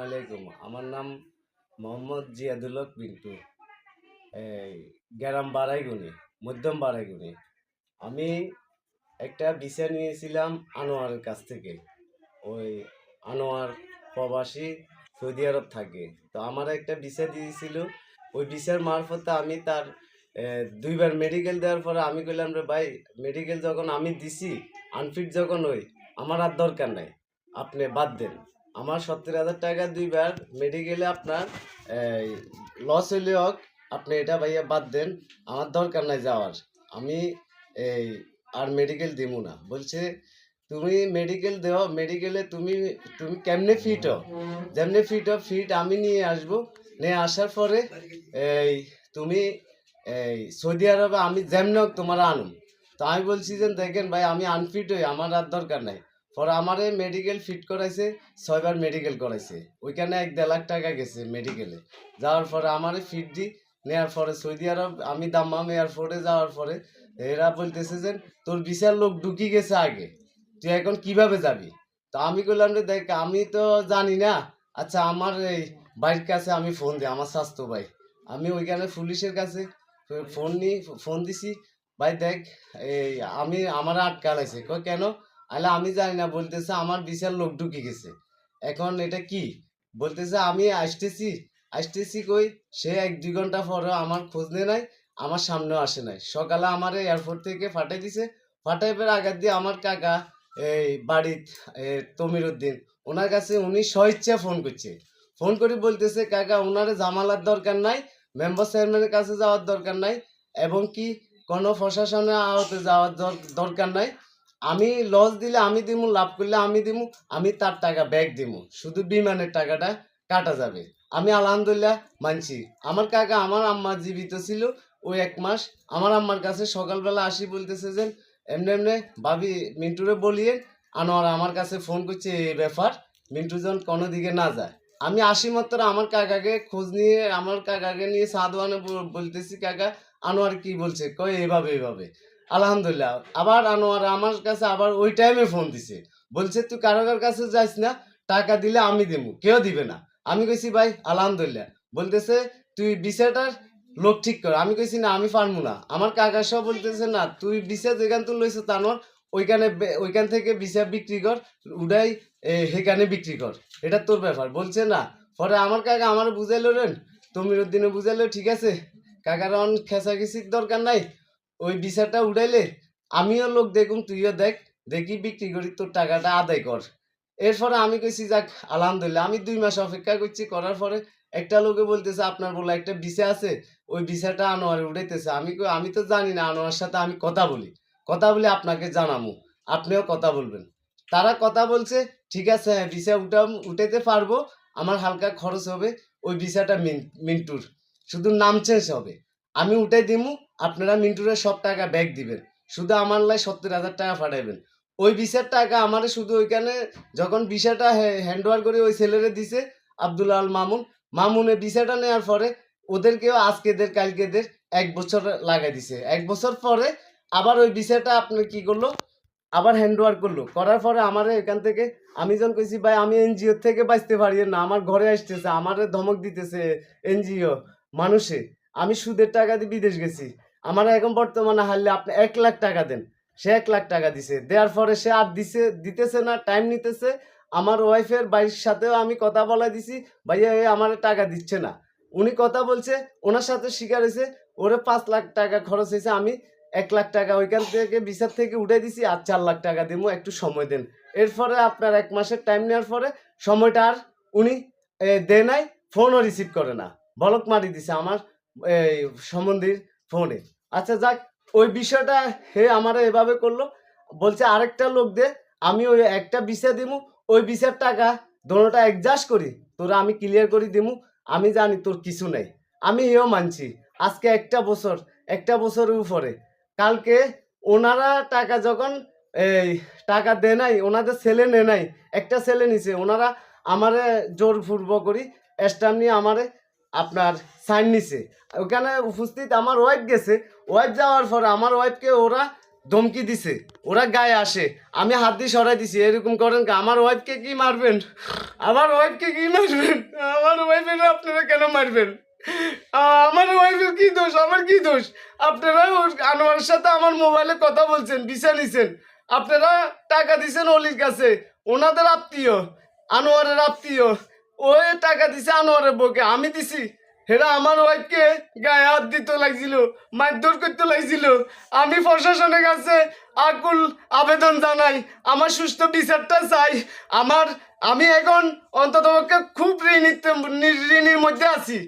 আলাইকুম। আমার নাম মোহাম্মদ জিয়াদুল হক পিন্টু। এই গ্রাম বারাইগুনি, মধ্যম বারাইগুনি। আমি একটা ভিসা নিয়েছিলাম আনোয়ারের কাছ থেকে। ওই আনোয়ার প্রবাসী সৌদি আরব থাকে। তো আমার একটা ভিসা দিয়েছিল। ওই ভিসার মারফতে আমি তার ২ বার মেডিকেল দেওয়ার পরে আমি কইলাম, রে ভাই, মেডিকেল যখন আমি দিছি, আনফিট যখন হই, আমার আর দরকার নাই। আপনি বাদ দেন। আমার ৭০,০০০ টাকা ২ বার মেডিকেলে আপনার এই লস হইলে হোক, আপনি এটা ভাইয়া বাদ দেন। আমার দরকার নাই যাওয়ার। আমি এই আর মেডিকেল দিমু না। বলছে, তুমি মেডিকেল দেও, মেডিকেলে তুমি তুমি কেমনে ফিট হও, যেমনি ফিট আমি নিয়ে আসবো। নিয়ে আসার পরে এই তুমি এই সৌদি আরবে আমি যেমনি হোক তোমার আনুম। তো আমি বলছি যে, দেখেন ভাই, আমি আনফিট হই, আমার আর দরকার নাই। পরে আমারে মেডিকেল ফিট করাইছে, ৬ বার মেডিকেল করাইছে। ওইখানে ১-১.৫ লাখ টাকা গেছে মেডিকেলে। যাওয়ার পরে আমারে ফিট দি নেওয়ার পরে সৌদি আরব আমি দাম্মাম এয়ারপোর্টে যাওয়ার পরে এরা বলতেছে যে, তোর ভিসার লোক ঢুকি গেছে আগে, তুই এখন কিভাবে যাবি? তো আমি কইলাম, যে দেখ, আমি তো জানি না। আচ্ছা, আমার এই ভাইয়ের কাছে আমি ফোন দিই, আমার স্বাস্থ্য ভাই। আমি ওইখানে পুলিশের কাছে ফোন দিছি। ভাই দেখ, এই আমার আটকালাইছে। কই কেন? আলে আমি জানি না। বলতেছে আমার ভিসার লোক ঢুকে গেছে। এখন এটা কি? বলতেছে আমি আসতেছি কই, সে ১-২ ঘন্টা পরেও আমার খোঁজ নেয় নাই, আমার সামনেও আসে নাই। সকালে আমার এয়ারপোর্ট থেকে ফাটাই দিছে। ফাটাইবার আগার দিয়ে আমার কাকা এই বাড়ির তমির উদ্দিন, ওনার কাছে উনি স্বইচ্ছা ফোন করছে। ফোন করে বলতেছে, কাকা, ওনারে জামালার দরকার নাই, মেম্বার চেয়ারম্যানের কাছে যাওয়ার দরকার নাই, এবং কি কোনো প্রশাসনের আওতে যাওয়ার দরকার নাই। আমি লস দিলে আমি দিমু, লাভ করলে আমি দিমু, আমি তার টাকা ব্যাক দিমু, শুধু বিমানের টাকাটা কাটা যাবে। আমি আলহামদুলিল্লাহ মানছি। আমার কাকা, আমার আম্মা জীবিত ছিল ওই ১ মাস। আমার আম্মার কাছে সকালবেলা আসি বলতেছে যে, এমনি এমনি ভাবি মিন্টুরে বলিয়ে আনোয়ার আমার কাছে ফোন করছে, এই ব্যাপার, মিন্টু যেন কোনো দিকে না যায়। আমি আসি মাত্র আমার কাকাকে খোঁজ নিয়ে, আমার কাকাকে নিয়ে সাদওয়ানে বলতেছি, কাকা, আনোয়ার কি বলছে? কয় এভাবে। আলহামদুলিল্লাহ। আবার আনোয়ার আমার কাছে আবার ওই টাইমে ফোন দিছে। বলছে, তুই কারোর কাছে যাইস না, টাকা দিলে আমি দেবো, কেউ দিবে না। আমি কইছি, ভাই আলহামদুলিল্লাহ। বলতেছে, তুই ভিসাটার লোক ঠিক কর। আমি কইছি, না, আমি পারবো না। আমার কাকা সব বলতেছে, না, তুই ভিসা যেখান তুই লইছ তানোর ওইখান থেকে ভিসা বিক্রি কর, উডাই সেখানে বিক্রি কর, এটা তোর ব্যাপার। বলছে না। পরে আমার কাকা আমার বুঝাইলো, রেন তমির উদ্দিনে বুঝাইলো, ঠিক আছে কাকার অন খেসাখিচির দরকার নাই। ওই ভিসাটা উড়াইলে আমিও লোক দেখুন, তুইও দেখ, দেখি বিক্রি করি, তোর টাকাটা আদায় কর। এরপরে আমি কইছি, যাক আলহামদুলিল্লাহ। আমি ২ মাস অপেক্ষা করছি। করার পরে একটা লোকে বলতেছে, আপনার বলে একটা ভিসা আছে, ওই ভিসাটা আনোয়ারে উঠাইতেছে। আমি কই, আমি তো জানি না। আনোয়ার সাথে আমি কথা বলি আপনাকে জানামু, আপনিও কথা বলবেন। তারা কথা বলছে, ঠিক আছে, হ্যাঁ, ভিসা উঠাইতে পারবো, আমার হালকা খরচ হবে। ওই ভিসাটা মিন্টুর, শুধু নাম চেঞ্জ হবে। আমি উঠাই দিমু, আপনারা মিন্টুরে সব টাকা ব্যাক দিবেন, শুধু আমার লাই ৭০,০০০ টাকা পাঠাইবেন। ওই ভিসার টাকা আমার শুধু ওইখানে যখন ভিসাটা হ্যান্ড ওভার করে ওই ছেলেরে দিছে, আব্দুল আল মামুনে ভিসাটা নেওয়ার পরে ওদেরকেও আজকেদের কালকেদের ১ বছর লাগাই দিছে। ১ বছর পরে আবার ওই ভিসাটা আপনার কি করলো, আবার হ্যান্ড ওভার করলো। করার পরে আমার এখান থেকে আমি যখন কইছি, ভাই আমি এনজিও থেকে বাঁচতে পারি না, আমার ঘরে আসতেছে, আমার ধমক দিতেছে এনজিও মানুষে, আমি সুদের টাকা দিয়ে বিদেশ গেছি, আমার এখন বর্তমানে হারলে আপনি ১ লাখ টাকা দেন। সে ১ লাখ টাকা দিছে। দেওয়ার পরে সে আর দিতেছে না, টাইম নিতেছে। আমার ওয়াইফের বাড়ির সাথেও আমি কথা বলা দিছি, ভাইয়া আমার টাকা দিচ্ছে না। উনি কথা বলছে, ওনার সাথে স্বীকার হয়েছে, ওরে ৫ লাখ টাকা খরচ হয়েছে। আমি ১ লাখ টাকা ওইখান থেকে ভিসার থেকে উঠে দিছি, আর ৪ লাখ টাকা দিব, একটু সময় দেন। এরপরে আপনার ১ মাসের টাইম নেওয়ার পরে সময়টা আর উনি দেয় নাই, ফোনও রিসিভ করে না, ব্লক মারি দিছে আমার এই সম্বন্ধীর ফোনে। আচ্ছা যাক, ওই বিষয়টা হে আমারে এভাবে করলো। বলছে আরেকটা লোক দে, আমি ওই একটা ভিসা দিমু, ওই ভিসার টাকা দোনোটা অ্যাডজাস্ট করি, তোরা আমি ক্লিয়ার করে দিমু। আমি জানি তোর কিছু নেই, আমি এও মানছি। আজকে একটা বছরের উপরে, কালকে ওনারা টাকা যখন এই টাকা দেয় নাই, ওনাদের ছেলে নেয় নাই, একটা ছেলে নিছে, ওনারা আমারে জোরপূর্ব করি স্ট্যাম্প নিয়ে আমারে আপনার সাইন নিছে। ওখানে উপস্থিত আমার ওয়াইফ গেছে। ওয়াইফ যাওয়ার পরে আমার ওয়াইফকে ওরা ধমকি দিছে, ওরা গায়ে আসে, আমি হাত দিয়ে সরাই দিছি, এরকম করেন, আমার ওয়াইফকে কি মারবেন, আমার ওয়াইফকে কি মারবেন। আপনারা কেন মারবেন? আমার ওয়াইফের কি দোষ? আমার কি দোষ? আপনারা আনোয়ারের সাথে আমার মোবাইলে কথা বলছেন, ভিসা নিছেন, আপনারা টাকা দিছেন অলির কাছে, ওনাদের আত্মীয়, আনোয়ারের আত্মীয়, ওই টাকা দিছে আনোয়ারের বউকে, আমি দিছি। হেরা আমার ওয়াইফকে গায়ে হাত দিতে লাগছিল, মারধর করতে লাগছিল। আমি প্রশাসনের কাছে আকুল আবেদন জানাই, আমার সুস্থ বিচারটা চাই। আমি এখন অন্ততপক্ষে খুব ঋণীর মধ্যে আছি।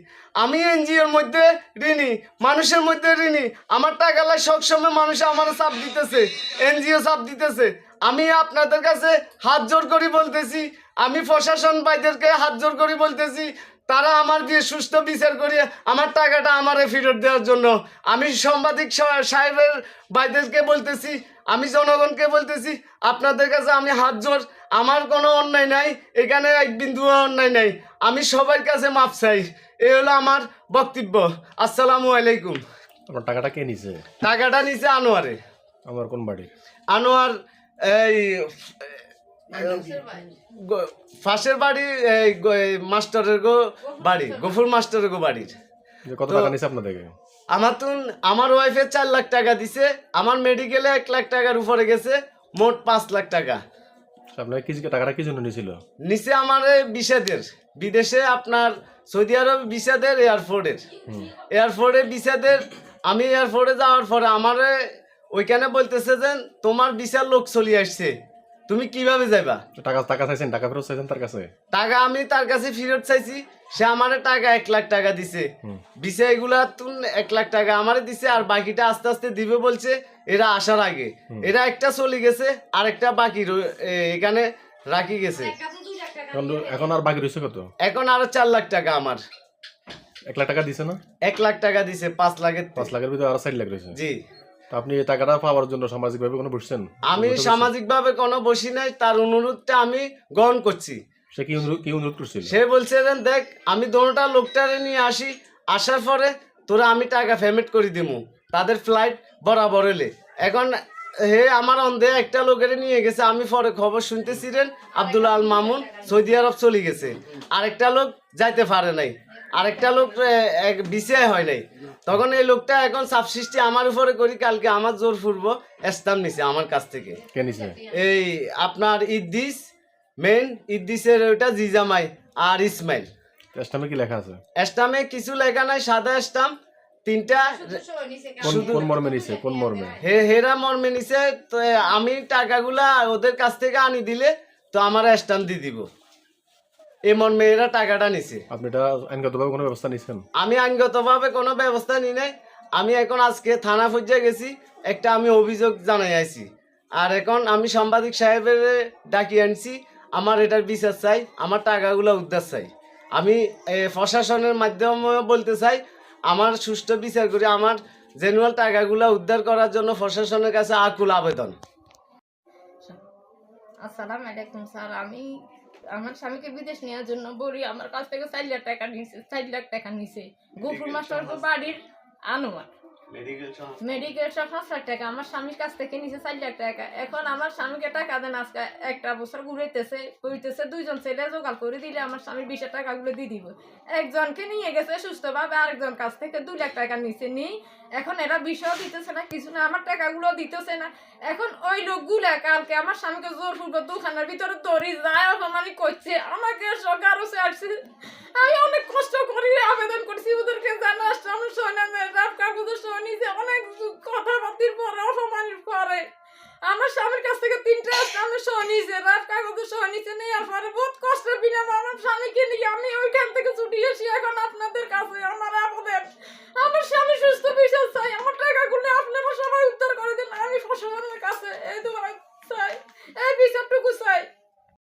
আমি এনজিওর মধ্যে ঋণী, মানুষের মধ্যে ঋণী। আমার টাকালা সবসময় মানুষ আমার চাপ দিতেছে, এনজিও চাপ দিতেছে। আমি আপনাদের কাছে হাত জোর করি বলতেছি, আমি প্রশাসন ভাইদেরকে হাত জোর করি বলতেছি, তারা আমার দিয়ে সুস্থ বিচার করিয়ে আমার টাকাটা আমারে ফেরত দেওয়ার জন্য। আমি সাংবাদিক সাহেবের ভাইদেরকে বলতেছি, আমি জনগণকে বলতেছি, আপনাদের কাছে আমি হাত জোর, আমার কোনো অন্যায় নাই, এখানে এক বিন্দুও অন্যায় নাই, আমি সবার কাছে মাপ চাই। এই হলো আমার বক্তব্য। আসসালামু আলাইকুম। আপনার টাকাটা কে নিছে? টাকাটা নিচে আনোয়ারে। আমার কোন বাড়ি? আনোয়ার এই ফাঁসের বাড়ি, এই মাস্টারের গো বাড়ি, গফুর মাস্টারের গো বাড়ির। কত টাকা নিছে আপনাদেরকে? আমার ওয়াইফের 4 লাখ টাকা দিছে, আমার মেডিকেলে 1 লাখ টাকার উপরে গেছে, মোট 5 লাখ টাকা। আপনার কি টাকাটা কি জন্য নিছিল? নিচে আমার ভিসাদের, বিদেশে আপনার সৌদি আরব ভিসাদের, এয়ারপোর্টের ভিসাদের। আমি এয়ারপোর্টে যাওয়ার পরে আমারে ওইখানে বলতেছে যে তোমার ভিসার লোক চলে আসছে, তুমি কিভাবে যাইবা? টাকা চাইছেন, টাকা ফেরত চাইছেন তার কাছে? টাকা আমি তার কাছে ফেরত চাইছি, সে আমারে টাকা 1 লাখ টাকা দিছে। ভিসা এগুলা 1 লাখ টাকা আমারে দিছে, আর বাকিটা আস্তে আস্তে দিবে বলছে এরা আসার আগে। এরা একটা চলে গেছে, আর একটা বাকি এখানে রাখি গেছে। এখন আর বাকি রয়েছে কত? এখন আরো 4 লাখ টাকা আমার। 1 লাখ টাকা দিছে না? 1 লাখ টাকা দিছে 5 লাখের। 5 লাখের ভিতরে আরো 4 লাখ রয়েছে। জি। তো আপনি এই টাকাটা পাওয়ার জন্য সামাজিকভাবে কোনো বসছেন? আমি সামাজিকভাবে কোনো বসি নাই, তার অনুরোধটা আমি গ্রহণ করছি। সে কি অনুরোধ করছিল? সে বলছে যে দেখ, আমি দোনোটা লোকটারে নিয়ে আসি, আসার পরে তোরা আমি টাকা পেমেন্ট করে দিমু, তাদের ফ্লাইট বরাবর এলে। এখন হে আমার অন্ধে একটা লোকের নিয়ে গেছে, আমি পরে খবর শুনতেছিলেন আব্দুল্লাহ আল মামুন সৌদি আরব চলে গেছে, আরেকটা লোক যাইতে পারে নাই, আরেকটা লোক বিসিআই হয় নাই। তখন এই লোকটা এখন সাবসিস্টি আমার উপরে করি, কালকে আমার জোর ফুরব স্টাম্প নিছে আমার কাছ থেকে। কে নিছে? এই আপনার ইদ্দিস, মেন ইদ্দিসের ওইটা জিজামাই আর ইসমাইল। স্টাম্পে কি লেখা আছে? স্টাম্পে কিছু লেখা নাই, সাদা স্টাম্প 3টা। কোন মর্মে নিছে? কোন মর্মে? হেরা মর্মে নিছে। তো আমি টাকাগুলা ওদের কাছ থেকে আনি দিলে তো আমার স্টাম্প দিয়ে দিব, এই মর্মে এরা টাকাটা নিছে। আপনি এটা আইনগতভাবে কোনো ব্যবস্থা নিছেন? আমি আইনগতভাবে কোনো ব্যবস্থা নিই নাই। আমি এখন আজকে থানা পর্যায়ে গেছি, একটা আমি অভিযোগ জানাই আইছি, আর এখন আমি সাংবাদিক সাহেবের ডাকি আনছি, আমার এটার বিচার চাই, আমার টাকাগুলো উদ্ধার চাই। আমি প্রশাসনের মাধ্যমে বলতে চাই, আমার সুষ্ঠু বিচার করে আমার জেনুয়াল টাকাগুলো উদ্ধার করার জন্য প্রশাসনের কাছে আকুল আবেদন। আসসালামু আলাইকুম স্যার। আমি আমার স্বামীকে বিদেশ নেওয়ার জন্য বলি, আমার কাছ থেকে 4 লাখ টাকা নিছে, 4 লাখ টাকা নিছে। গফুর মাস্টার বাড়ির আনোয়ার মেডিকেল সহ 5 লাখ টাকা আমার স্বামীর কাছ থেকে নিছে, 4 লাখ টাকা। এখন আমার স্বামীকে টাকা দেন, আজকে 1 বছর ঘুরাইতেছে, কইতেছে 2জন ছেলে জোগাড় করে দিলে আমার স্বামীর 20 টাকাগুলো দিয়ে দিব। একজনকে নিয়ে গেছে সুস্থভাবে, আরেকজন কাছ থেকে 2 লাখ টাকা নিছে, নেই। এখন এরা বিষয় দিতেছে না, কিছু না, আমার টাকাগুলো দিতেছে না। এখন ওই লোকগুলা কালকে আমার স্বামীকে জোর ফুলবো দোকানের ভিতরে দড়ি যায় অপমানি করছে, আমাকে সকারও আসছে। আমি অনেক কষ্ট করি আবেদন করছি ওদেরকে, জানাস আমি শোনি যে অনেক কথাবার্তির পরে অপমানির পরে আমার স্বামীর কাছ থেকে 3টা আমি শোনিছে, রাত কাগজ শোনিছে নেই, আর পরে বহুত